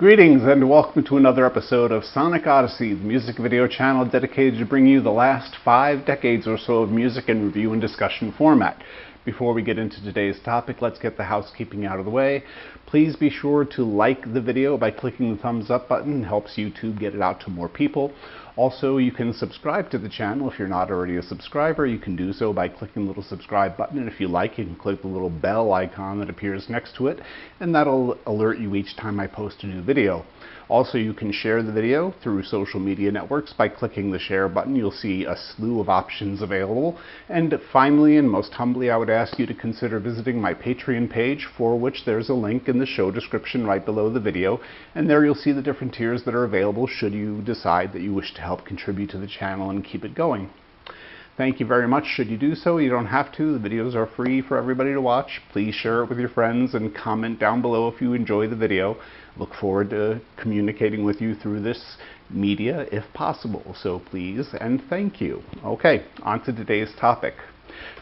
Greetings and welcome to another episode of Sonic Odyssey, the music video channel dedicated to bring you the last 5 decades or so of music in review and discussion format. Before we get into today's topic, let's get the housekeeping out of the way. Please be sure to like the video by clicking the thumbs up button. It helps YouTube get it out to more people. Also, you can subscribe to the channel. If you're not already a subscriber, you can do so by clicking the little subscribe button. And if you like, you can click the little bell icon that appears next to it, and that'll alert you each time I post a new video. Also, you can share the video through social media networks by clicking the share button. You'll see a slew of options available. And finally, and most humbly, I would ask you to consider visiting my Patreon page, for which there's a link in the show description right below the video. And there you'll see the different tiers that are available should you decide that you wish to help contribute to the channel and keep it going. Thank you very much. Should you do so, you don't have to. The videos are free for everybody to watch. Please share it with your friends and comment down below if you enjoy the video. Look forward to communicating with you through this media if possible. So please and thank you. Okay, on to today's topic.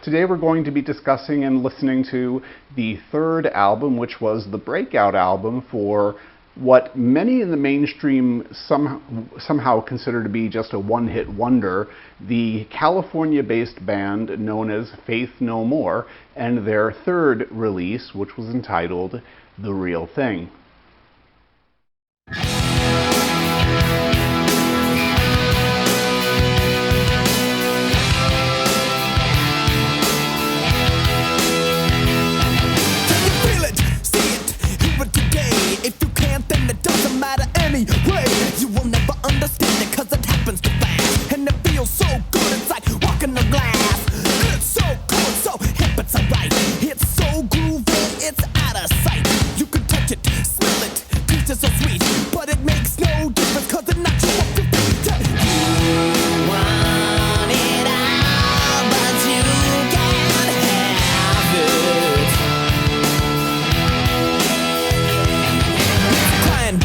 Today we're going to be discussing and listening to the third album, which was the breakout album for what many in the mainstream somehow consider to be just a one-hit wonder, the California-based band known as Faith No More, and their third release, which was entitled The Real Thing. Anyway, you will never understand it cause it happens too fast. And it feels so good, it's like walking on glass. It's so cool, so hip, it's alright. It's so groovy, it's out of sight. You can touch it, smell it, taste it so sweet. But it makes no difference cause it's not your favorite. You want it all, but you can't have it. Crying,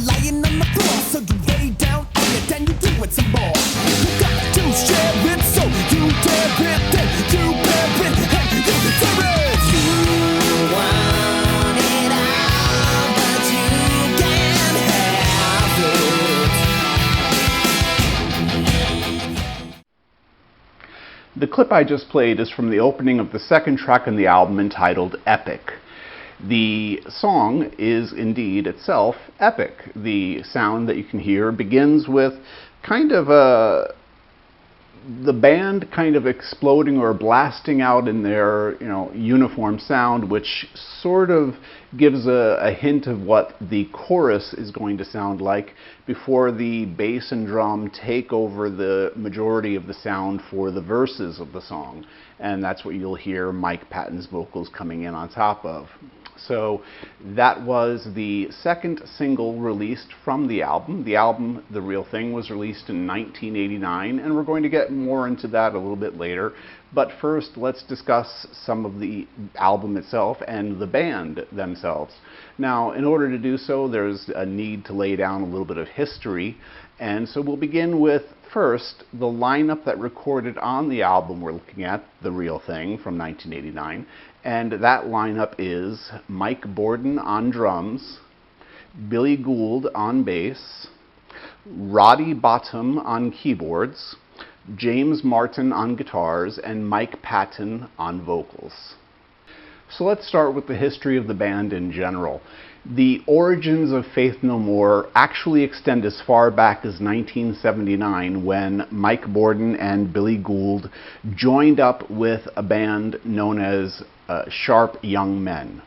lying on the floor, so you lay down on it and you do it some more. You got to share it, so you dare it, then you bear it, and you deserve it. You want it all, but you can't have it. The clip I just played is from the opening of the second track in the album entitled Epic. The song is indeed itself epic. The sound that you can hear begins with kind of the band kind of exploding or blasting out in their uniform sound, which sort of gives a hint of what the chorus is going to sound like before the bass and drum take over the majority of the sound for the verses of the song. And that's what you'll hear Mike Patton's vocals coming in on top of. So that was the second single released from the album. The album, The Real Thing, was released in 1989, and we're going to get more into that a little bit later. But first, let's discuss some of the album itself and the band themselves. Now, in order to do so, there's a need to lay down a little bit of history. And so we'll begin with, first, the lineup that recorded on the album we're looking at, The Real Thing, from 1989. And that lineup is Mike Bordin on drums, Billy Gould on bass, Roddy Bottum on keyboards, James Martin on guitars, and Mike Patton on vocals. So let's start with the history of the band in general. The origins of Faith No More actually extend as far back as 1979, when Mike Bordin and Billy Gould joined up with a band known as Sharp Young Men.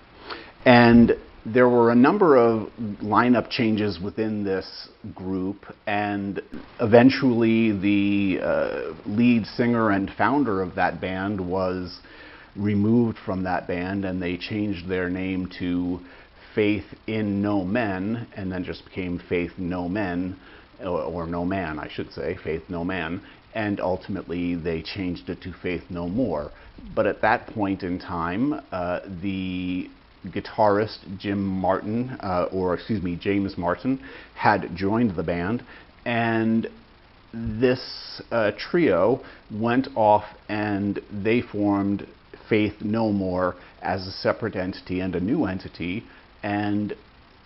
And there were a number of lineup changes within this group, and eventually the lead singer and founder of that band was removed from that band, and they changed their name to Faith in No Men, and then just became Faith No Men, or No Man, I should say, Faith No Man, and ultimately they changed it to Faith No More. But at that point in time, the guitarist James Martin had joined the band, and this trio went off and they formed Faith No More as a separate entity and a new entity, and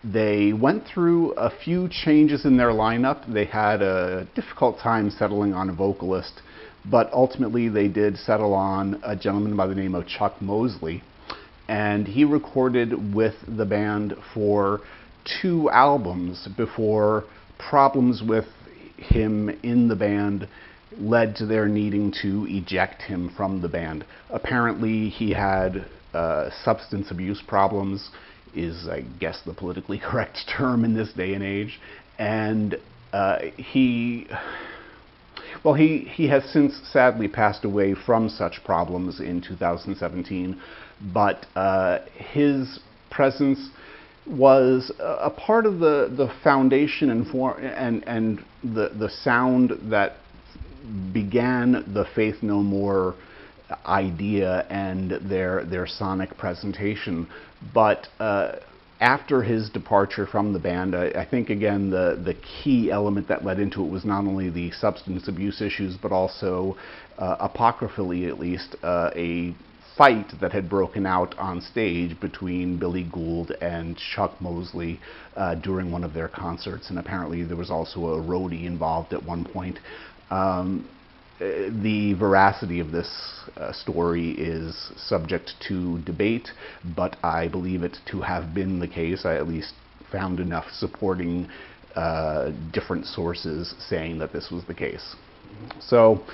They went through a few changes in their lineup. They had a difficult time settling on a vocalist, but ultimately they did settle on a gentleman by the name of Chuck Mosley, and he recorded with the band for 2 albums before problems with him in the band led to their needing to eject him from the band. Apparently he had substance abuse problems, is I guess the politically correct term in this day and age, and he has since sadly passed away from such problems in 2017, but his presence was a part of the foundation and the sound that began the Faith No More idea and their sonic presentation. But after his departure from the band, I think again the key element that led into it was not only the substance abuse issues, but also apocryphally at least a fight that had broken out on stage between Billy Gould and Chuck Mosley during one of their concerts, and apparently there was also a roadie involved at one point. The veracity of this story is subject to debate, but I believe it to have been the case. I at least found enough supporting different sources saying that this was the case. So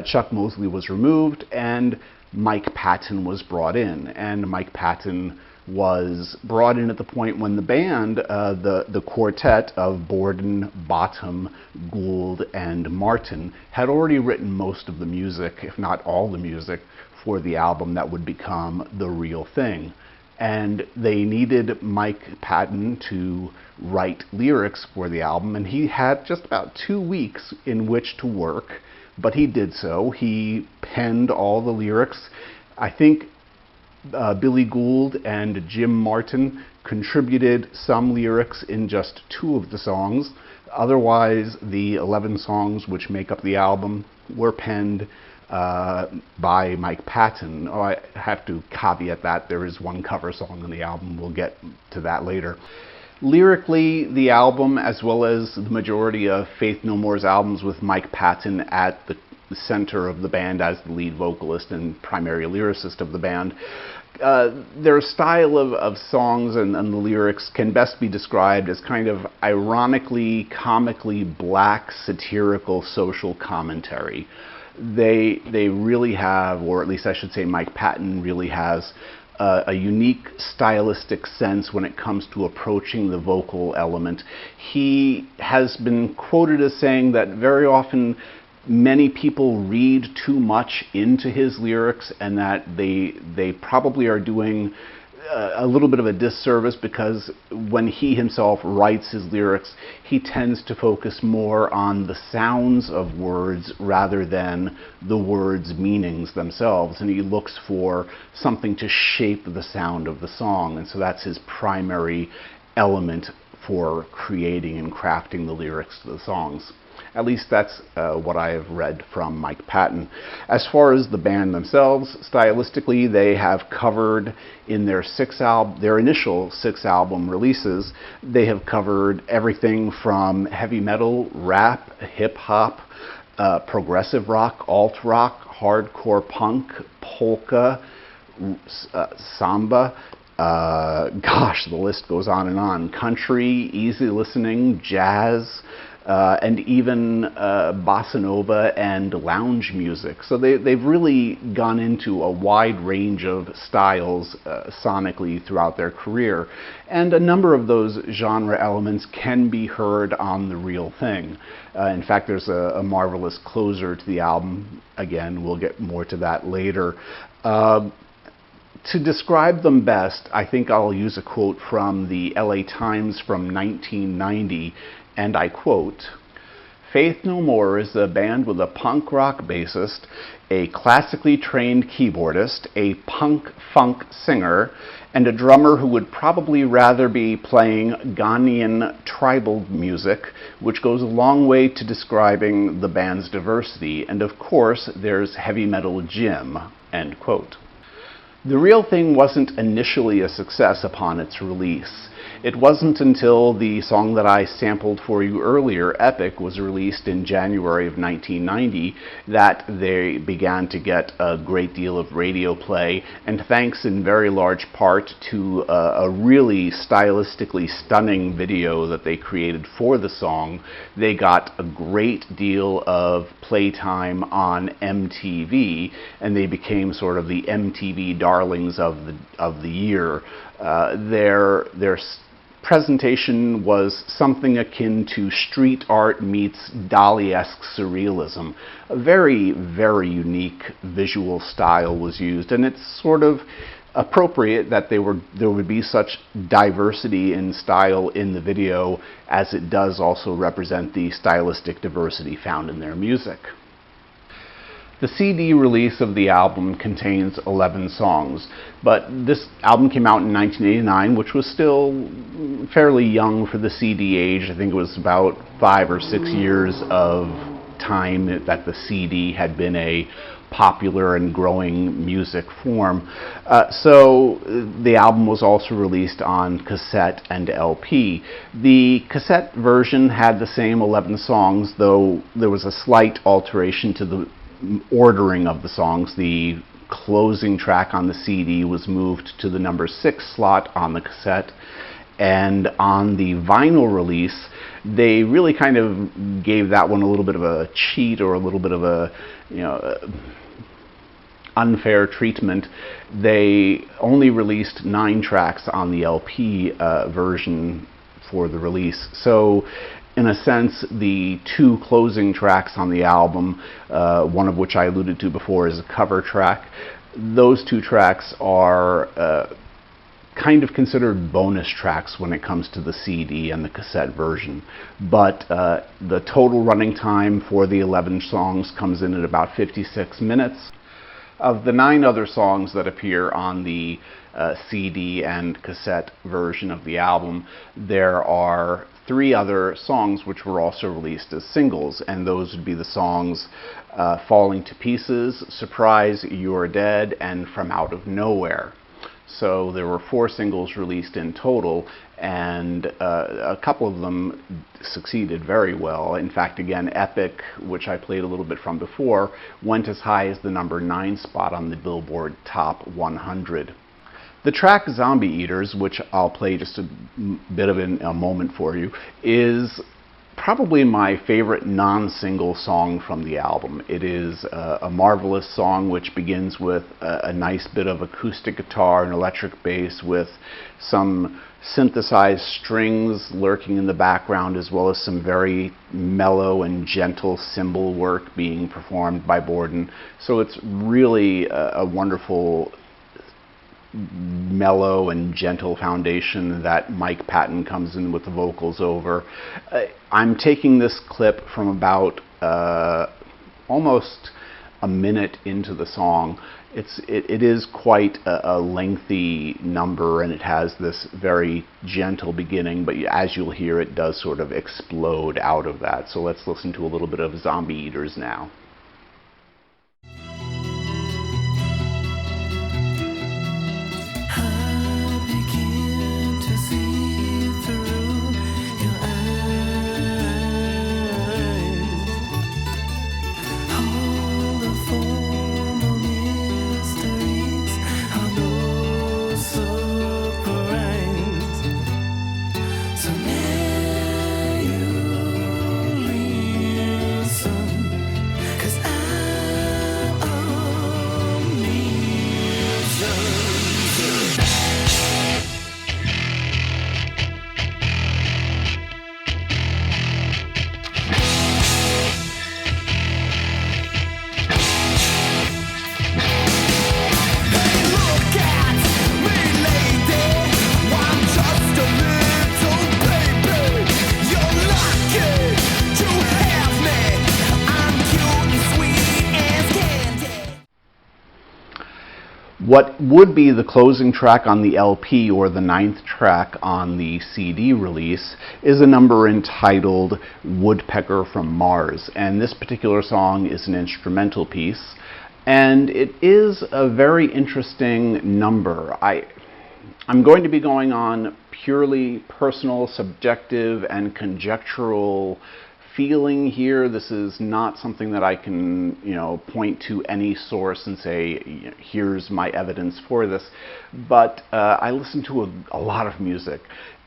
Chuck Mosley was removed and Mike Patton was brought in, and Mike Patton was brought in at the point when the band, the quartet of Borden, Bottom, Gould, and Martin, had already written most of the music, if not all the music, for the album that would become The Real Thing. And they needed Mike Patton to write lyrics for the album, and he had just about 2 weeks in which to work, but he did so. He penned all the lyrics. I think Billy Gould and Jim Martin contributed some lyrics in just 2 of the songs. Otherwise, the 11 songs which make up the album were penned by Mike Patton. Oh, I have to caveat that there is one cover song on the album. We'll get to that later. Lyrically, the album, as well as the majority of Faith No More's albums with Mike Patton at the center of the band as the lead vocalist and primary lyricist of the band, their style of songs and the lyrics can best be described as kind of ironically, comically black, satirical social commentary. They really have, or at least I should say Mike Patton really has, a unique stylistic sense when it comes to approaching the vocal element. He has been quoted as saying that very often many people read too much into his lyrics, and that they probably are doing a little bit of a disservice, because when he himself writes his lyrics, he tends to focus more on the sounds of words rather than the words' meanings themselves, and he looks for something to shape the sound of the song, and so that's his primary element for creating and crafting the lyrics to the songs. At least that's what I have read from Mike Patton. As far as the band themselves, stylistically, they have covered in their initial 6 album releases, they have covered everything from heavy metal, rap, hip hop, progressive rock, alt rock, hardcore punk, polka, samba. Gosh, the list goes on and on. Country, easy listening, jazz, and even bossa nova and lounge music. So they've really gone into a wide range of styles sonically throughout their career. And a number of those genre elements can be heard on The Real Thing. In fact, there's a marvelous closer to the album. Again, we'll get more to that later. To describe them best, I think I'll use a quote from the LA Times from 1990, and I quote, "Faith No More is a band with a punk rock bassist, a classically trained keyboardist, a punk-funk singer, and a drummer who would probably rather be playing Ghanaian tribal music, which goes a long way to describing the band's diversity. And of course, there's heavy metal Jim," end quote. The real thing wasn't initially a success upon its release. It wasn't until the song that I sampled for you earlier, Epic, was released in January of 1990 that they began to get a great deal of radio play, and thanks in very large part to a really stylistically stunning video that they created for the song, they got a great deal of playtime on MTV, and they became sort of the MTV darlings of the year. Their presentation was something akin to street art meets Dali-esque surrealism. A very, very unique visual style was used, and it's sort of appropriate that there would be such diversity in style in the video, as it does also represent the stylistic diversity found in their music. The CD release of the album contains 11 songs, but this album came out in 1989, which was still fairly young for the CD age. I think it was about 5 or 6 years of time that the CD had been a popular and growing music form. So the album was also released on cassette and LP. The cassette version had the same 11 songs, though there was a slight alteration to the ordering of the songs. The closing track on the CD was moved to the number 6 slot on the cassette, and on the vinyl release they really kind of gave that one a little bit of a cheat, or a little bit of a, unfair treatment. They only released 9 tracks on the LP version for the release. So in a sense, the 2 closing tracks on the album, one of which I alluded to before is a cover track, those 2 tracks are kind of considered bonus tracks when it comes to the CD and the cassette version. But the total running time for the 11 songs comes in at about 56 minutes. Of the 9 other songs that appear on the CD and cassette version of the album, there are 3 other songs which were also released as singles, and those would be the songs Falling to Pieces, Surprise, You're Dead, and From Out of Nowhere. So there were 4 singles released in total, and a couple of them succeeded very well. In fact, again, Epic, which I played a little bit from before, went as high as the number 9 spot on the Billboard Top 100. The track Zombie Eaters, which I'll play just a bit of in a moment for you, is probably my favorite non-single song from the album. It is a marvelous song which begins with a nice bit of acoustic guitar and electric bass with some synthesized strings lurking in the background, as well as some very mellow and gentle cymbal work being performed by Borden. So it's really a wonderful, mellow and gentle foundation that Mike Patton comes in with the vocals over. I'm taking this clip from about almost a minute into the song. It is quite a lengthy number, and it has this very gentle beginning, but as you'll hear, it does sort of explode out of that. So let's listen to a little bit of Zombie Eaters now. What would be the closing track on the LP, or the 9th track on the CD release, is a number entitled Woodpecker from Mars. And this particular song is an instrumental piece. And it is a very interesting number. I'm going to be going on purely personal, subjective, and conjectural feeling here. This is not something that I can, point to any source and say, here's my evidence for this. But I listen to a lot of music.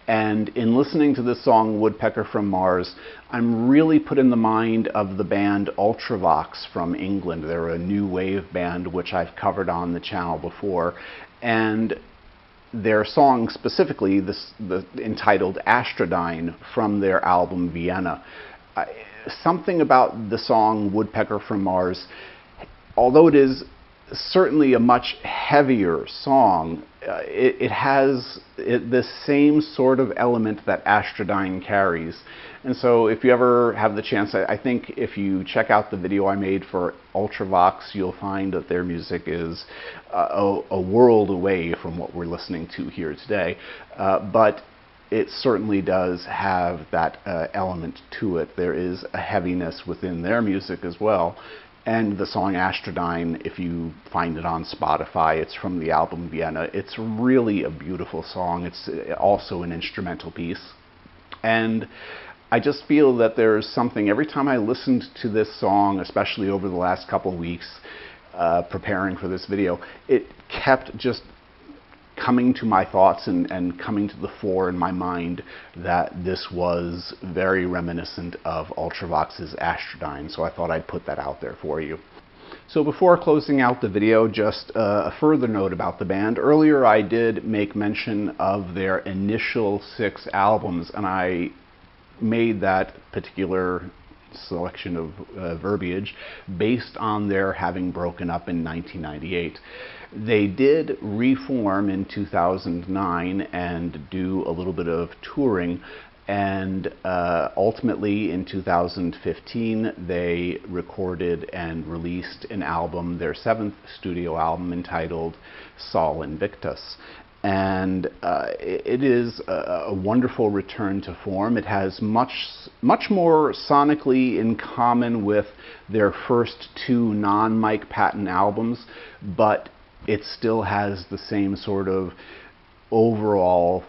And in listening to this song, Woodpecker from Mars, I'm really put in the mind of the band Ultravox from England. They're a new wave band, which I've covered on the channel before. And their song specifically, entitled Astrodyne, from their album Vienna. Something about the song Woodpecker from Mars, although it is certainly a much heavier song, it has this same sort of element that Astrodyne carries. And so if you ever have the chance, I think if you check out the video I made for Ultravox, you'll find that their music is a world away from what we're listening to here today. But it certainly does have that element to it. There is a heaviness within their music as well. And the song Astrodyne, if you find it on Spotify, it's from the album Vienna. It's really a beautiful song. It's also an instrumental piece. And I just feel that there's something, every time I listened to this song, especially over the last couple of weeks, preparing for this video, it kept just coming to my thoughts and coming to the fore in my mind that this was very reminiscent of Ultravox's Astrodyne, so I thought I'd put that out there for you. So before closing out the video, just a further note about the band. Earlier I did make mention of their initial 6 albums, and I made that particular selection of verbiage based on their having broken up in 1998. They did reform in 2009 and do a little bit of touring, and ultimately in 2015 they recorded and released an album, their 7th studio album, entitled Sol Invictus. And it is a wonderful return to form. It has much more sonically in common with their first 2 non-Mike Patton albums, but it still has the same sort of overall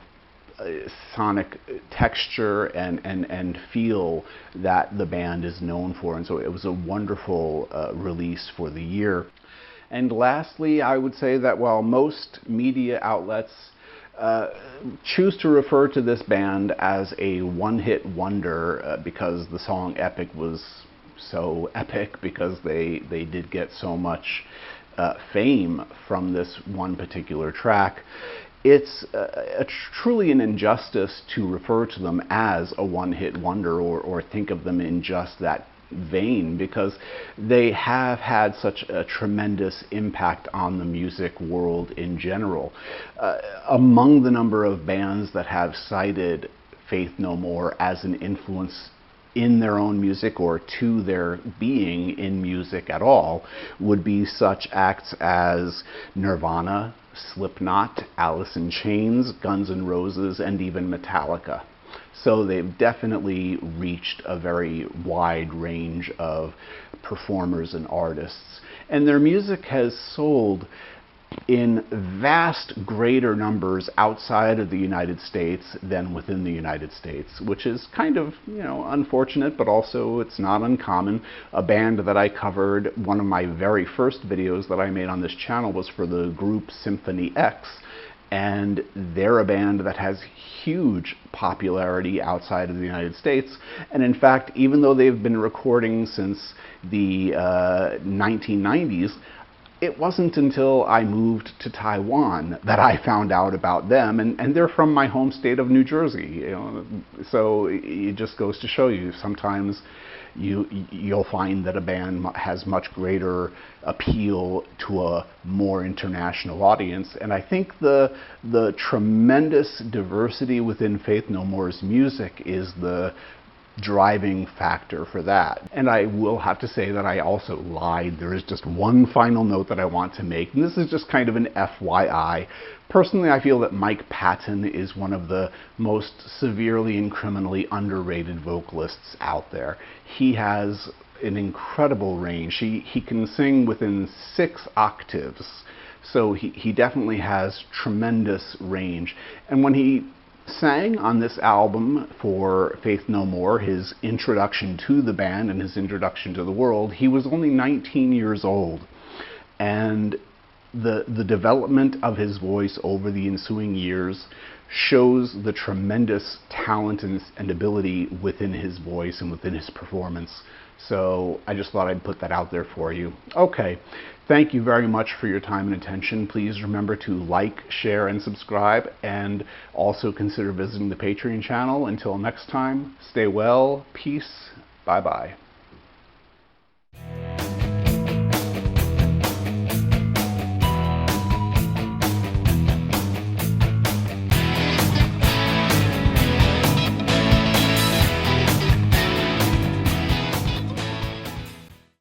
sonic texture and feel that the band is known for. And so it was a wonderful release for the year. And lastly, I would say that while most media outlets choose to refer to this band as a one-hit wonder because the song Epic was so epic, because they did get so much fame from this one particular track, it's truly an injustice to refer to them as a one-hit wonder or think of them in just that vein, because they have had such a tremendous impact on the music world in general. Among the number of bands that have cited Faith No More as an influence in their own music or to their being in music at all would be such acts as Nirvana, Slipknot, Alice in Chains, Guns N' Roses, and even Metallica. So they've definitely reached a very wide range of performers and artists. And their music has sold in vast greater numbers outside of the United States than within the United States, which is kind of, unfortunate, but also it's not uncommon. A band that I covered, one of my very first videos that I made on this channel was for the group Symphony X, and they're a band that has huge popularity outside of the United States. And in fact, even though they've been recording since the 1990s, it wasn't until I moved to Taiwan that I found out about them, and they're from my home state of New Jersey. So it just goes to show you, sometimes you'll find that a band has much greater appeal to a more international audience. And I think the tremendous diversity within Faith No More's music is the driving factor for that. And I will have to say that I also lied. There is just one final note that I want to make, and this is just kind of an FYI. Personally, I feel that Mike Patton is one of the most severely and criminally underrated vocalists out there. He has an incredible range. He can sing within 6 octaves, so he definitely has tremendous range. And when he sang on this album for Faith No More, his introduction to the band and his introduction to the world, he was only 19 years old. And the development of his voice over the ensuing years shows the tremendous talent and ability within his voice and within his performance. So I just thought I'd put that out there for you. Okay, thank you very much for your time and attention. Please remember to like, share, and subscribe, and also consider visiting the Patreon channel. Until next time, stay well, peace, bye-bye.